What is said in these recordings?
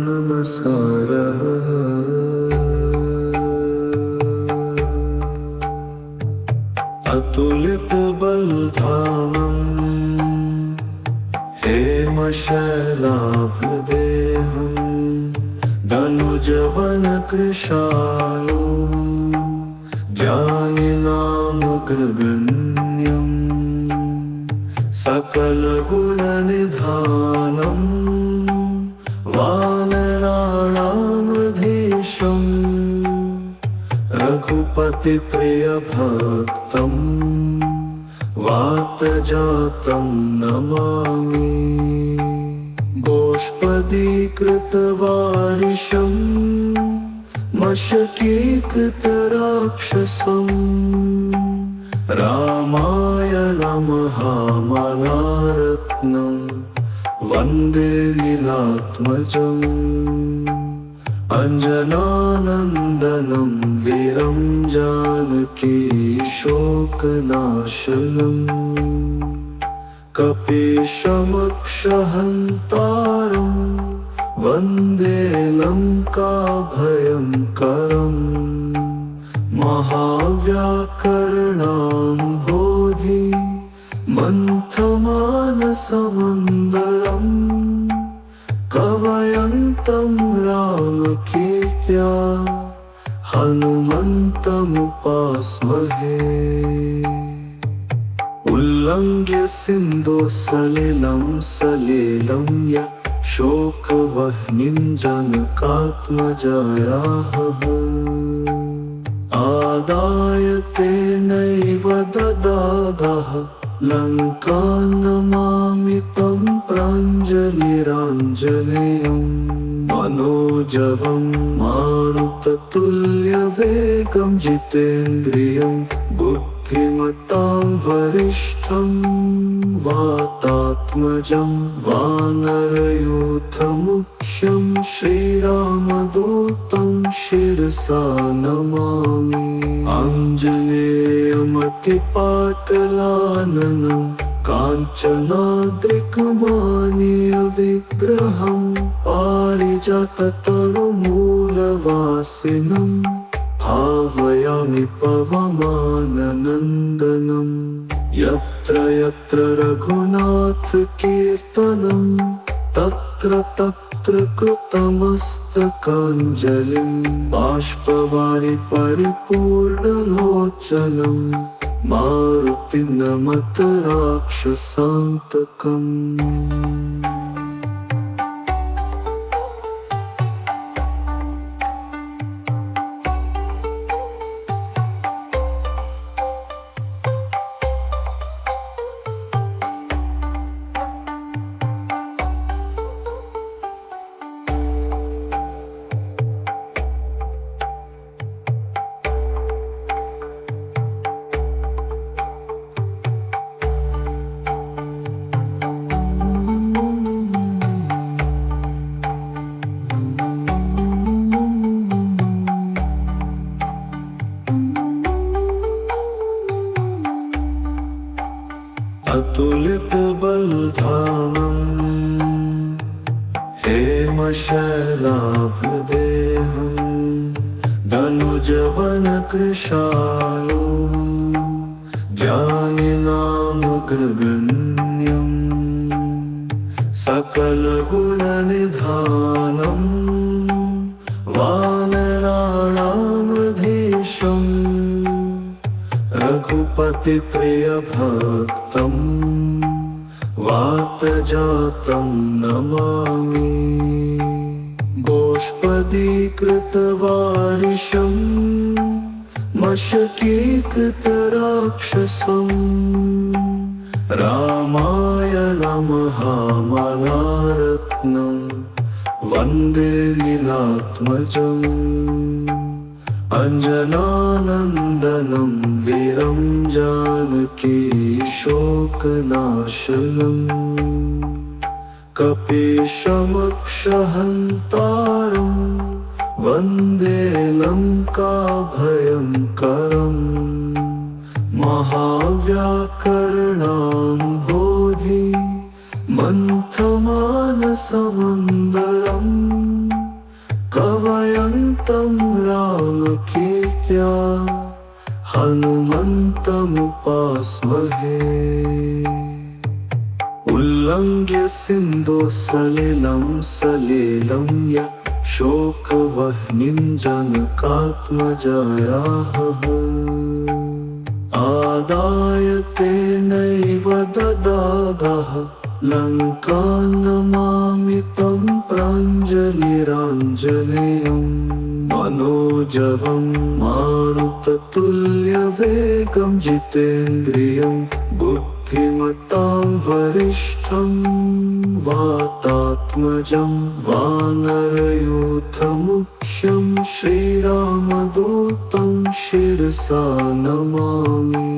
नमस्कारः। अतुलितबलधामम् हेमशैलाभदेहम् दनुजवनकृशालो ज्ञानिनामग्रगण्यम् सकलगुणनिधानम् वानराणामधीशम् रघुपतिप्रियभक्तम् वातजातं नमामि। गोष्पदीकृतवारिशम् मशकीकृतराक्षसम् रामायणमहामलारत्नम् वन्दे लीलात्मजम्। अञ्जनानन्दनं वीरं जानकी शोकनाशनम् कपीशमक्षहन्तारं वन्दे लङ्काभयङ्करम्। महाव्याकरणाम्भोधि मन्थमानसमन्दरम् कवयन्तं रामकीर्त्या हनुमन्तमुपास्महे। उल्लङ्घ्य सिन्धुसलिलं सलिलं यत् शोकवह्निं जनकात्मजायाः आदाय तेनैव ददातः लङ्कां नमामि तं प्राञ्जलिराञ्जनेयम्। मनोजवं मारुततुल्यवेगं जितेन्द्रियं बुद्धिमतां वरिष्ठं वातात्मजं वानरयूथमुख्यं श्रीरामदूतं शिरसा नमामि। आञ्जनेयमतिपाटलाननं काञ्चनाद्रिकमानीयविग्रहं पारिजाततरुमूलवासिनं भावयामि पवमाननन्दनम्। यत्र यत्र रघुनाथकीर्तनं तत्र तत्र कृतमस्तकाञ्जलिं बाष्पवारि परिपूर्णलोचनं मारुतिं नमत राक्षसान्तकम्। अतुलितबलधामम् हेमशैलाभदेहम् दनुजवनकृशालो ज्ञानिनामग्रगण्यम् सकलगुणनिधानम् वानराणामधीशम् रघुपतिप्रियभक्तम् वातजातं नमामि। गोष्पदीकृतवारिशम् मशकीकृतराक्षसम् रामायणमहामलारत्नम् वन्दे लीलात्मजम्। अञ्जनानन्दनं वीरं जानकी शोकनाशनम् कपीशमक्षहन्तारं वन्दे लङ्काभयङ्करम्। महाव्याकरणाम्भोधि मन्थमानसमन्दरम् कवयन्तं रामकीर्त्या हनुमन्तमुपास्महे। उल्लङ्घ्य सिन्धुसलिलं सलिलं य शोकवह्निं जनकात्मजायाः आदाय तेनैव ददातः लङ्कां नमामि प्राञ्जलिराञ्जनेयम् मनोजवं मारुततुल्यवेगं जितेन्द्रियं बुद्धिमतां वरिष्ठं वातात्मजं वानरयूथमुख्यं श्रीरामदूतं शिरसा नमामि।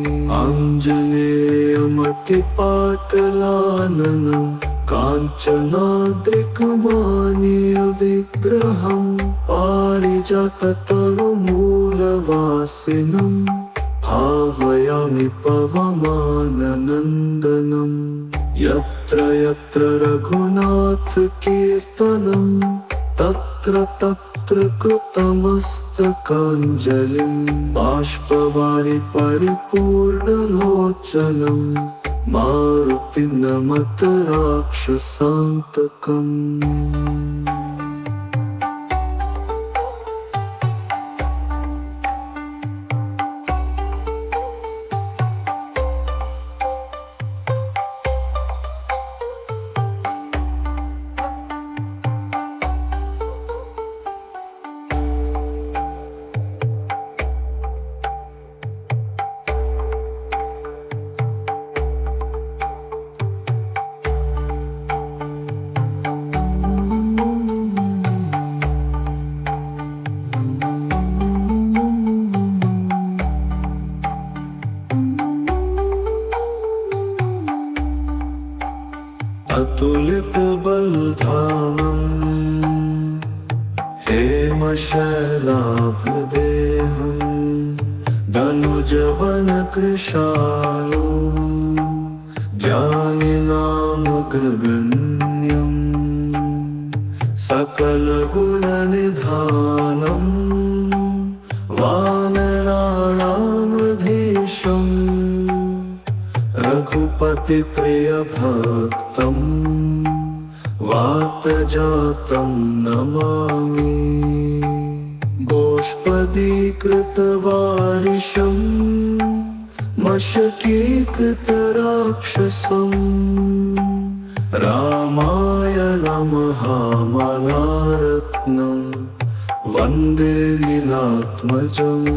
आञ्जनेयमतिपाटलाननं काञ्चनाद्रिकमानीयविग्रहं पारिजाततरुमूलवासिनं भावयामि पवमाननन्दनं। यत्र यत्र रघुनाथकीर्तनं तत्र तत्र कृतमस्तकाञ्जलिं बाष्पवारि परिपूर्णलोचनं मारुतिं नमत राक्षसान्तकम्। अतुलितबलधामम् हेमशैलाभदेहम् धनुजवनकृशालो ज्ञानिनामग्रगण्यम् सकलगुणनिधानम् वानराणामधीशम् रघुपतिप्रियभक्तं वातजातं नमामि। गोष्पदीकृतवारिशं मशकीकृतराक्षसं रामायणमहामलारत्नं वन्दे लीलात्मजम्।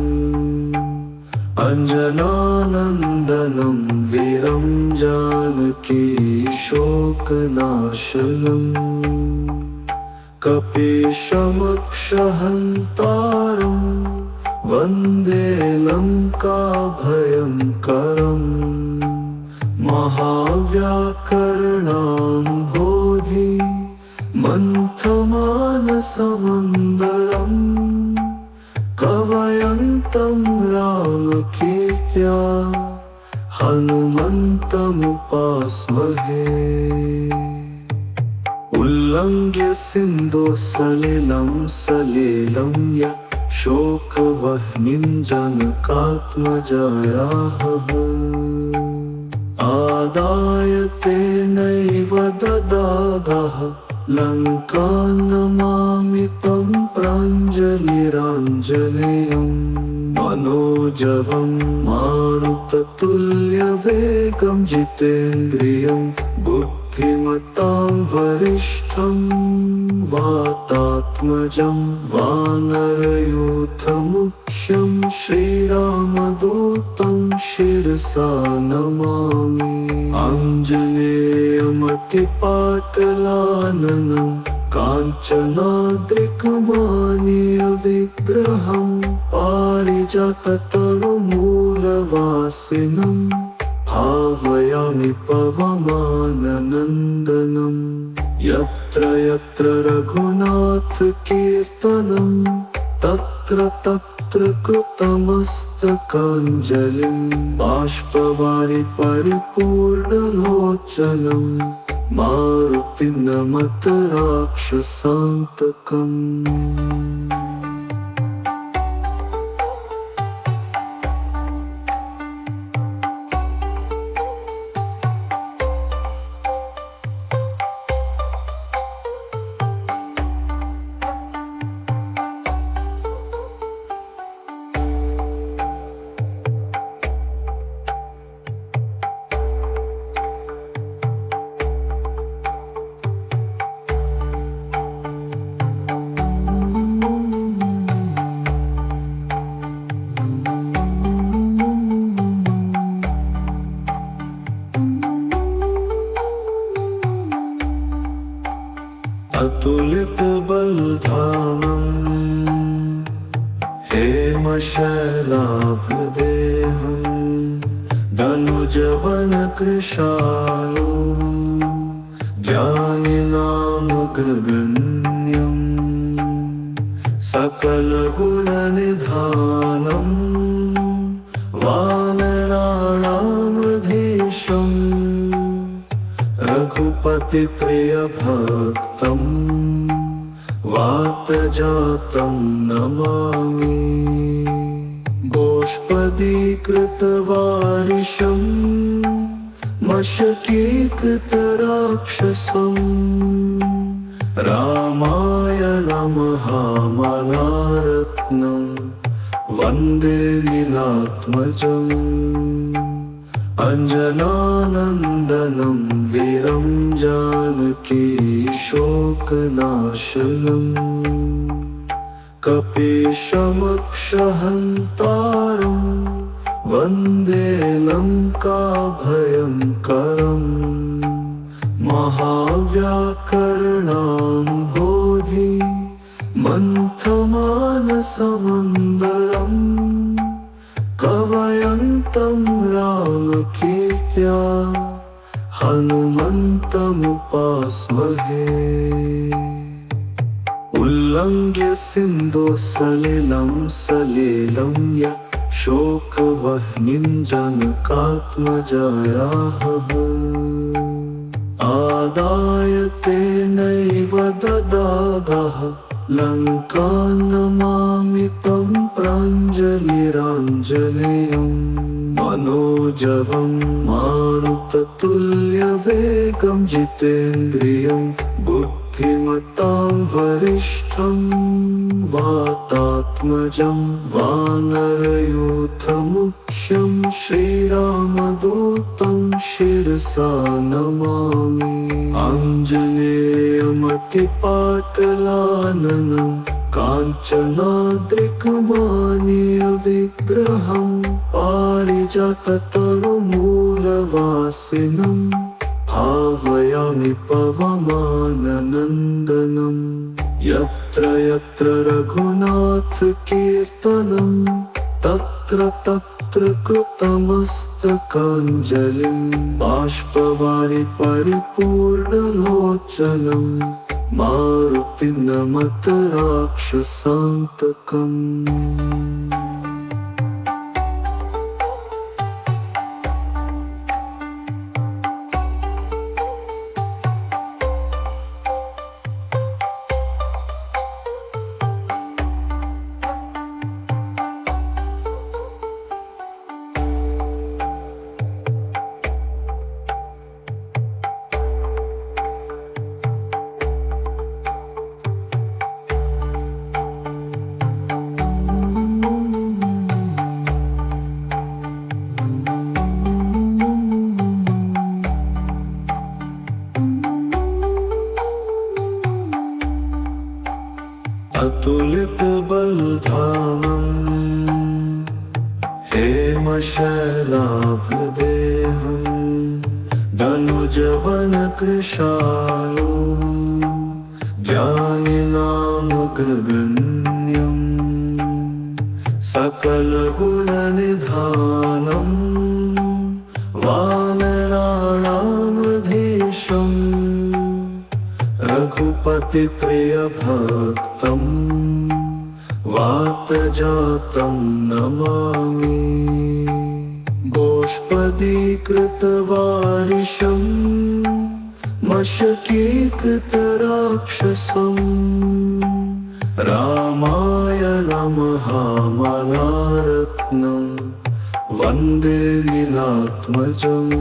अञ्जनानन्दनं वीरं जानकी शोकनाशनम् कपीशमक्षहन्तारं वन्दे लङ्काभयङ्करम्। महाव्याकरणाम्भोधि मन्थमानसमन्दरम् कवयन्तं रामकीर्त्या हनुमन्तमुपास्महे। उल्लङ्घ्य सिन्धुसलिलं सलिलं य शोकवह्निं जनकात्मजायाः आदाय तेनैव ददातः लङ्कां नमामि प्राञ्जलिराञ्जनेयम् मनोजवं मारुततुल्यवेगं जितेन्द्रियं बुद्धिमतां वरिष्ठं वातात्मजं वानरयूथमुख्यं श्रीरामदूतं शिरसा नमामि। आञ्जनेयमतिपाटलाननं काञ्चनाद्रिकमानीयविग्रहं पारिजाततरुमूलवासिनं भावयामि पवमाननन्दनं। यत्र यत्र रघुनाथकीर्तनं तत्र तत्र कृतमस्तकाञ्जलिं बाष्पवारि परिपूर्णलोचनं मारुतिं नमत राक्षसान्तकम्। अतुलित बलधामं हेमशैलाभदेहं धनुजवन कृशालो ज्ञानिनामग्रगण्यं सकलगुणनिधानं वानराणामधीशम् रघुपति प्रिय भक्तं वातजातं नमामि। गोष्पदीकृतवारिशं मशकीकृतराक्षसं रामायणमहामलारत्नं वन्दे लीलात्मजम्। अंजनानन्दनं वीरं जानकी शोकनाशनम् कपीशमक्षहन्तारं वन्दे लङ्काभयङ्करम्। महाव्याकरणाम्भोधि मन्थमानसमन्दरम् कवयन्तं रामकीर्त्या हनुमन्तमुपास्महे। उल्लङ्घ्य सिन्धुसलिलं सलिलं यत् शोकवह्निं जनकात्मजायाः आदाय तेनैव ददातः लङ्कां नमामि तं प्राञ्जलिराञ्जनेयम्। मनोजवं मारुततुल्यवेगं जितेन्द्रियं बुद्धिमतां वरिष्ठं वातात्मजं वानरयूथमुख्यं श्रीरामदूतं शिरसा नमामि। आञ्जनेयमतिपाटलाननं काञ्चनाद्रिकमानीयविग्रहं पारिजाततरुमूलवासिनं भावयामि पवमाननन्दनं। यत्र यत्र रघुनाथकीर्तनं तत्र तत्र कृतमस्तकाञ्जलिं बाष्पवारि परिपूर्णलोचनं मारुतिं नमत राक्षसान्तकम्। अतुलित बलधामं हेमशैलाभदेहं धनुजवन कृशालो ज्ञानिनामग्रगण्यं सकलगुणनिधानं वानराणामधीशम् रघुपति प्रिय भक्तं वातजातं नमामि गोष्पदीकृतवारिशं मशकीकृतराक्षसम् रामायणमहामलारत्नं वन्दे लीलात्मजम्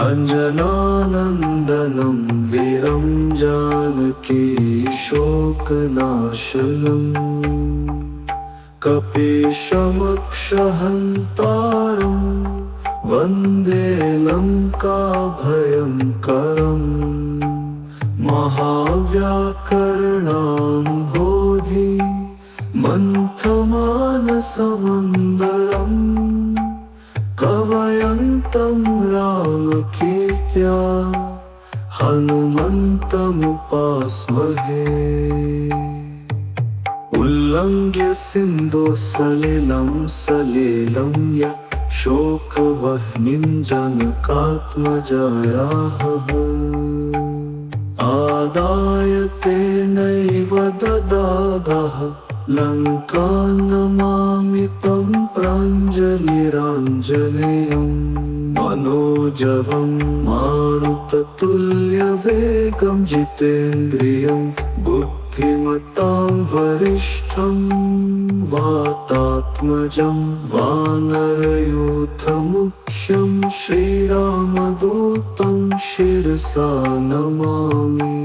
अञ्जनानन्दनं वीरं जानकी शोकनाशनम् कपीशमक्षहन्तारं वन्दे लङ्काभयङ्करम् महाव्याकरणाम्भोधि मन्थमानसमन्दरम् कवयन्तं रामकीर्त्या हनुमन्तमुपास्महे उल्लङ्घ्य सिन्धुसलिलं सलिलं यत् शोकवह्निं जनकात्मजायाः आदाय तेनैव ददातः लङ्कां नमामि तं प्राञ्जलिराञ्जनेयम् मनोजवं मारुततुल्यवेगं जितेन्द्रियं बुद्धिमतां वरिष्ठं वातात्मजं वानरयूथमुख्यं श्रीरामदूतं शिरसा नमामि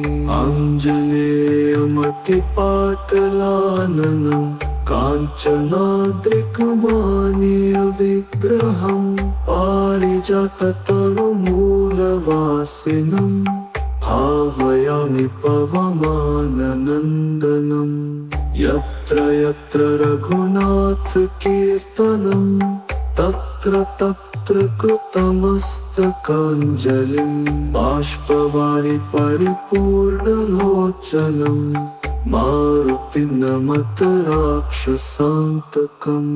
आञ्जनेयमतिपाटलाननं काञ्चनाद्रिकमानीयविग्रहं पारिजाततरुमूलवासिनं भावयामि पवमाननन्दनं यत्र यत्र रघुनाथकीर्तनं तत्र तत्र कृतमस्तकाञ्जलिं बाष्पवारि परिपूर्णलोचनं मारुतिं नमत राक्षसान्तकम्